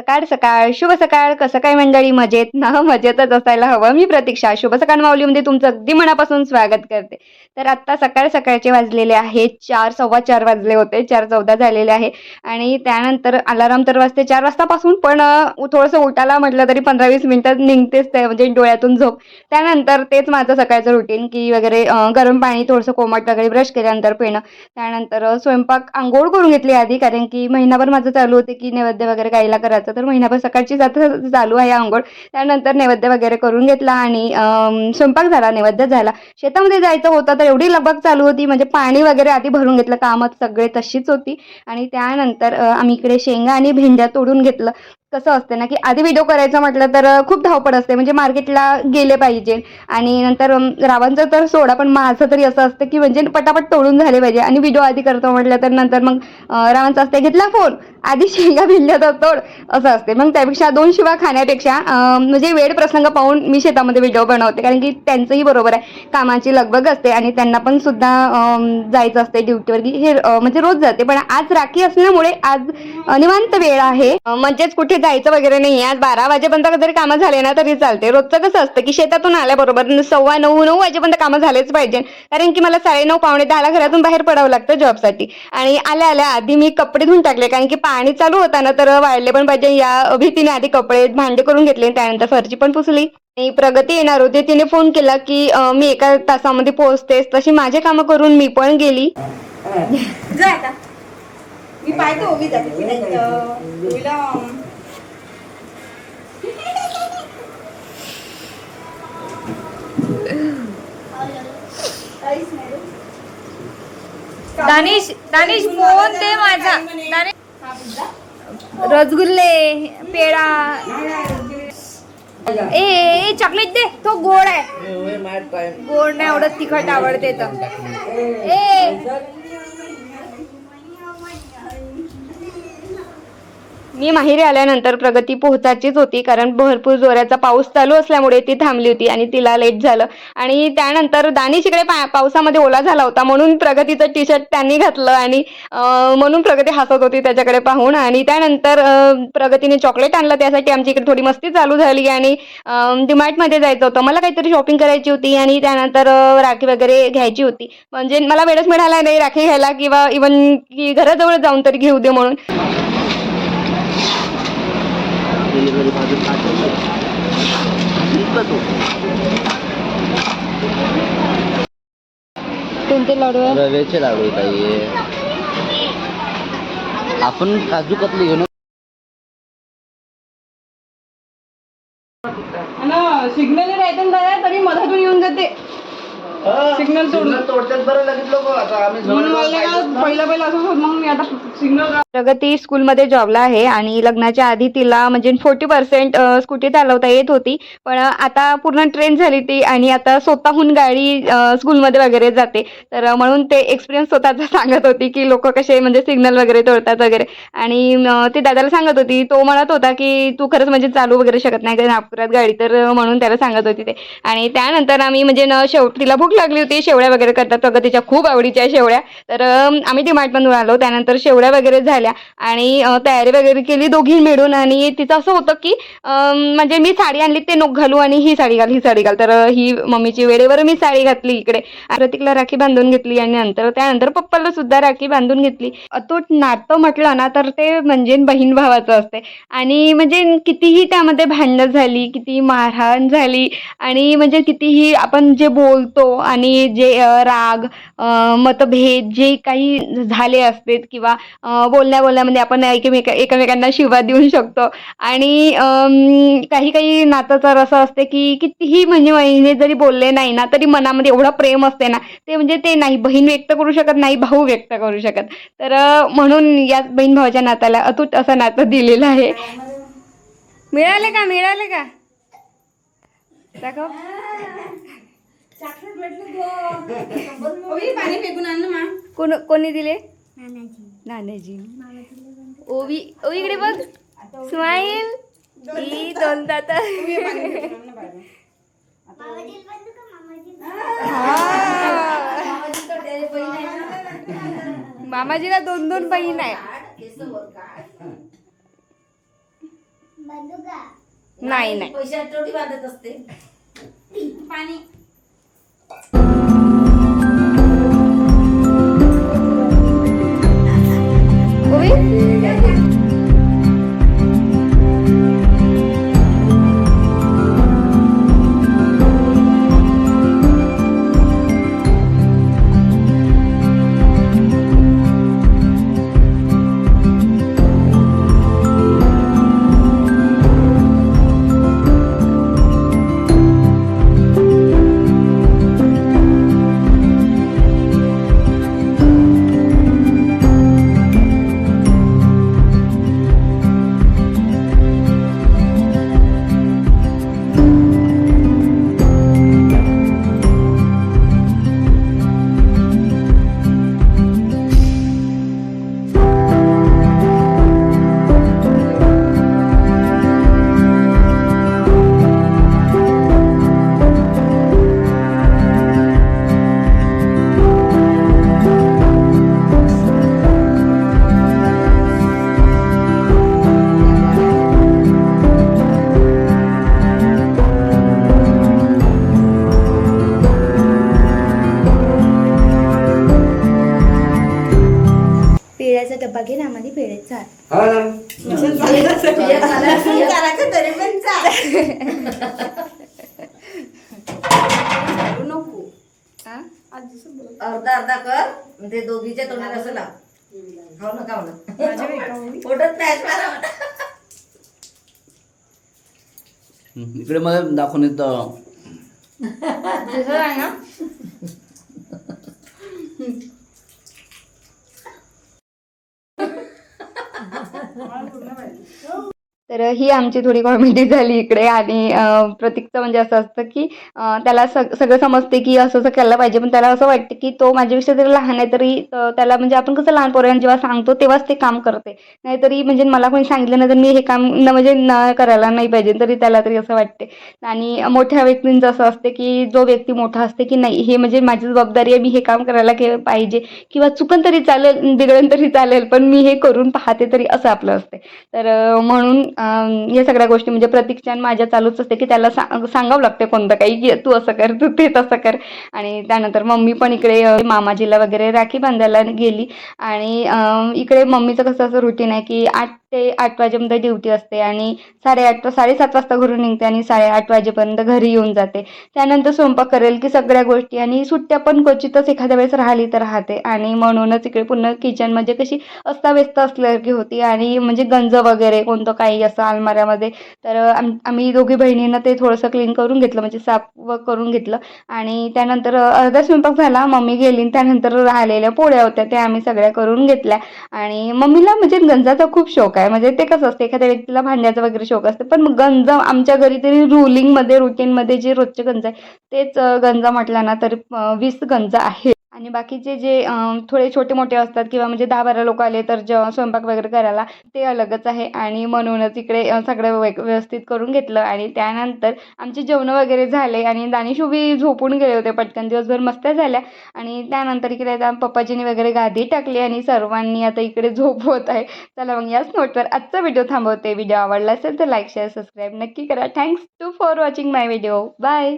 सकाळ सकाळ शुभ सकाळ. कसं काय मंडळी, मजेत ना? मजेतच असायला हवं. मी प्रतीक्षा शुभ सकाळ माऊलीमध्ये तुमचं अगदी मनापासून स्वागत करते. तर आत्ता सकाळ सकाळचे वाजलेले आहेत 4, 4:15 वाजले होते, 4:14 झालेले आहे. आणि त्यानंतर अलार्म तर वाजते 4 वाजतापासून, पण थोडंसं उठायला म्हटलं तरी 15-20 मिनिटं निघतेच ते, म्हणजे डोळ्यातून झोप. त्यानंतर तेच माझं सकाळचं रुटीन, की वगैरे गरम पाणी थोडंसं कोमट वगैरे ब्रश केल्यानंतर पिणं. त्यानंतर स्वयंपाक अंघोळ करून घेतली आधी, कारण की महिनाभर माझं चालू होते की नैवेद्य वगैरे गाईला करायचं, तर महिनाभर सकाळचीच आता चालू आहे अंघोळ. त्यानंतर नैवेद्य वगैरे करून घेतला आणि स्वयंपाक झाला, नैवेद्य झाला. शेतामध्ये जायचं होतं, तर एवढी लगबग चालू होती, म्हणजे पाणी वगैरे आधी भरून घेतलं, कामं सगळे तशीच होती. आणि त्यानंतर आम्ही इकडे शेंगा आणि भेंड्या तोडून घेतलं. कसं असते ना, की आधी व्हिडिओ करायचं म्हटलं तर खूप धावपळ असते, म्हणजे मार्केटला गेले पाहिजे. आणि नंतर रावांचं तर सोडा, पण माझं तरी असं असतं की म्हणजे पटापट तोडून झाले पाहिजे. आणि व्हिडिओ आधी करतो म्हटलं तर नंतर मग रावांचा असते, घेतला फोन, आधी शेंगा भिंडल्या तर तोड, असं असते. मग त्यापेक्षा 2 शिव्या खाण्यापेक्षा म्हणजे वेळ प्रसंग पाहून मी शेतामध्ये व्हिडिओ बनवते, कारण की त्यांचंही बरोबर आहे, कामाची लगबग असते आणि त्यांना पण सुद्धा जायचं असते ड्युटीवर. हे म्हणजे रोज जाते, पण आज राखी असल्यामुळे आज निवांत वेळ आहे. म्हणजेच कुठे जायचं वगैरे नाही. आज 12 वाजेपर्यंत जरी कामं झाले ना तरी चालते. रोजचं कसं असतं की शेतातून आल्याबरोबर 9:15-9 वाजेपर्यंत कामं झालेच पाहिजे, कारण की मला 9:30 पावणे 10ला घरातून बाहेर पडावं लागतं जॉबसाठी. आणि आल्या आल्या आधी मी कपडे धुवून टाकले, कारण की पाणी चालू होतं ना, तर वाळले पण पाहिजे या भीतीने आधी कपडे भांडे करून घेतले. त्यानंतर फरची पण पुसली. आणि प्रगती येणार होती, तिने फोन केला की मी 1 तासामध्ये पोहोचतेस. तशी माझे कामं करून मी पण गेली. जा आता मी पाहतो उभी जाते तुला दानिश दानिश फोन दे माझा. दानिश रसगुल्ले, पेढा, ए चॉकलेट दे, तो गोड आहे. गोड नाही आवडत, तिखट आवडते. तर ए मी माहेरी आल्यानंतर प्रगती पोहोचायचीच होती, कारण भरपूर जोराचा पाऊस चालू असल्यामुळे ती थांबली होती आणि तिला लेट झालं. आणि त्यानंतर दानिश इकडे पावसामध्ये ओला झाला होता, म्हणून प्रगतीचं टी शर्ट त्यांनी घातलं आणि म्हणून प्रगती हसत होती त्याच्याकडे पाहून. आणि त्यानंतर प्रगतीने चॉकलेट आणलं, त्यासाठी आमची इकडे थोडी मस्ती चालू झाली. आणि डीमार्टमध्ये जायचं होतं, मला काहीतरी शॉपिंग करायची होती. आणि त्यानंतर राखी वगैरे घ्यायची होती, म्हणजे मला वेळच मिळाला नाही राखी घ्यायला, किंवा इवन की घराजवळ जाऊन तरी घेऊ दे म्हणून. कोणते लाडू आहे? रव्याचे लाडू ताई. आपण काजू कतली घेऊन सिग्नल राहते ना तरी मधातून येऊन जाते. सिग्नल तोडतात बरं लगेच लोक. आता आम्ही पहिलं असं होत, मग मी आता सिग्नल. प्रगती स्कूलमध्ये जॉबला आहे आणि लग्नाच्या आधी तिला म्हणजे 40% स्कूटी चालवता येत होती, पण आता पूर्ण ट्रेन झाली ती आणि आता स्वतःहून गाडी स्कूलमध्ये वगैरे जाते. तर म्हणून ते एक्सपिरियन्स स्वतःचा सांगत होती की लोक कसे म्हणजे सिग्नल वगैरे तोडतात वगैरे. आणि ते दादाला सांगत होती, तो म्हणत होता की तू खरंच म्हणजे चालू वगैरे शकत नाही का नागपुरात गाडी, तर म्हणून त्याला सांगत होती ते. आणि त्यानंतर आम्ही म्हणजे तिला भूक लागली होती, शेवळ्या वगैरे करतात प्रगतीच्या खूप आवडीच्या शेवळ्या, तर आम्ही डीमार्टमधून आलो. त्यानंतर शेवळ्या वगैरे झाल्या आणि तयारी वगैरे केली दोघी मिळून. आणि तिचं असं होतं की म्हणजे मी साडी आणली ते नको घालू आणि ही साडी घाल, ही साडी घाल, तर ही मम्मीची वेळेवर मी साडी घातली इकडे. प्रतीकला राखी बांधून घेतली आणि त्यानंतर पप्पाला सुद्धा राखी बांधून घेतली. अतूट नातं म्हटलं ना तर ते म्हणजे बहीण भावाचं असते. आणि म्हणजे कितीही त्यामध्ये भांडणं झाली, किती मारहाण झाली, आणि म्हणजे कितीही आपण जे बोलतो आणि जे राग मतभेद जे काही झाले असते, किंवा बोलण्यामध्ये आपण एकमेकांना शिवा देऊ शकतो. आणि काही काही नातं तर असं असते की कितीही म्हणजे महिने जरी बोलले नाही ना तरी मनामध्ये एवढं प्रेम असते ना, ते म्हणजे ते नाही बहीण व्यक्त करू शकत, नाही भाऊ व्यक्त करू शकत. तर म्हणून या बहीण भावाच्या नात्याला अतूट असं नातं दिलेलं आहे. मिळाले का? मिळाले का? दाखव. पाणी फेकून आण ना. कोणी दिले? नानाजी. ओवी इकडे बघ, स्माईल. ही दोन दात. मामाजीला 2-2 बहीण आहे. नाही नाही पैशात तेवढी बांधत असते. पाणी पेढ्याचा डब्बा घे ना मध्ये पेढे चाल चालायचं तरी पण चाल. नको अर्धा कर म्हणजे दोघीच्या तोंडात असं लाव. खाऊ ना खाऊ ना पोटात पॅच मारा. इकडे मला दाखवून येतं. आहे ना तर ही आमची थोडी कॉमेडी झाली इकडे. आणि प्रतीकचं म्हणजे असं असतं की त्याला सगळं समजते की असं असं केलं पाहिजे, पण त्याला असं वाटतं की तो माझ्यापेक्षा जरी लहान आहे तरी त्याला म्हणजे आपण कसं लहान पोरांना जेव्हा सांगतो तेव्हाच ते काम करते. नाहीतरी म्हणजे मला कोणी सांगितलं नाही तर मी हे काम म्हणजे न करायला नाही पाहिजे, तरी त्याला तरी असं वाटते. आणि मोठ्या व्यक्तींचं असं असते की जो व्यक्ती मोठा असते की नाही हे म्हणजे माझी जबाबदारी आहे, मी हे काम करायला पाहिजे, किंवा चुकन तरी चालेल बिघडून तरी चालेल पण मी हे करून पाहते तरी, असं आपलं असते. तर म्हणून या सगळ्या गोष्टी म्हणजे प्रतीकच्या आणि माझ्या चालूच असते की त्याला सांगावं लागते कोणतं काही की तू असं कर, तू ते तसं कर. आणि त्यानंतर मम्मी पण इकडे मामाजीला वगैरे राखी बांधायला गेली. आणि इकडे मम्मीचं कसं असं रुटीन आहे की 8 ते 8 वाजेपर्यंत ड्युटी असते आणि 8:30 7:30 वाजता घरून निघते आणि 8:30 वाजेपर्यंत घरी येऊन जाते. त्यानंतर स्वयंपाक करेल की सगळ्या गोष्टी, आणि सुट्ट्या पण क्वचितच एखाद्या वेळेस राहिली तर राहते. आणि म्हणूनच इकडे पुन्हा किचन म्हणजे कशी अस्ताव्यस्त असल्यासारखी होती. आणि म्हणजे गंज वगैरे कोणतं काही असं अलमाऱ्यामध्ये, तर आम्ही दोघी बहिणींना ते थोडंसं क्लीन करून घेतलं, म्हणजे साफ करून घेतलं. आणि त्यानंतर अर्धा स्वयंपाक झाला, मम्मी गेली. त्यानंतर राहिलेल्या पोळ्या होत्या त्या आम्ही सगळ्या करून घेतल्या. आणि मम्मीला म्हणजे गंजाचा खूप शौक आहे. म्हणजे ते कसं असतं एखाद्या व्यक्तीला भांड्याचा वगैरे शौक असते, पण गंज आमच्या घरी तरी रुटीनमध्ये जे रोजचे गंज आहे तेच गंज म्हटलं ना तर 20 गंज आहे. आणि बाकीचे जे थोडे छोटे मोठे असतात किंवा म्हणजे 10-12 लोक आले तर स्वयंपाक वगैरे करायला ते अलगच आहे. आणि म्हणूनच इकडे सगळं व्यवस्थित करून घेतलं. आणि त्यानंतर आमचे जेवणं वगैरे झाले आणि दानिश उभी झोपून गेले होते पटकन, दिवसभर मस्त्या झाल्या. आणि त्यानंतर इकडे आता पप्पाजींनी वगैरे गादी टाकली आणि सर्वांनी आता इकडे झोपवत आहे. चला मग याच नोटवर आजचा व्हिडिओ थांबवते. व्हिडिओ आवडला असेल तर लाईक शेअर सबस्क्राईब नक्की करा. Thanks for watching my video. Bye.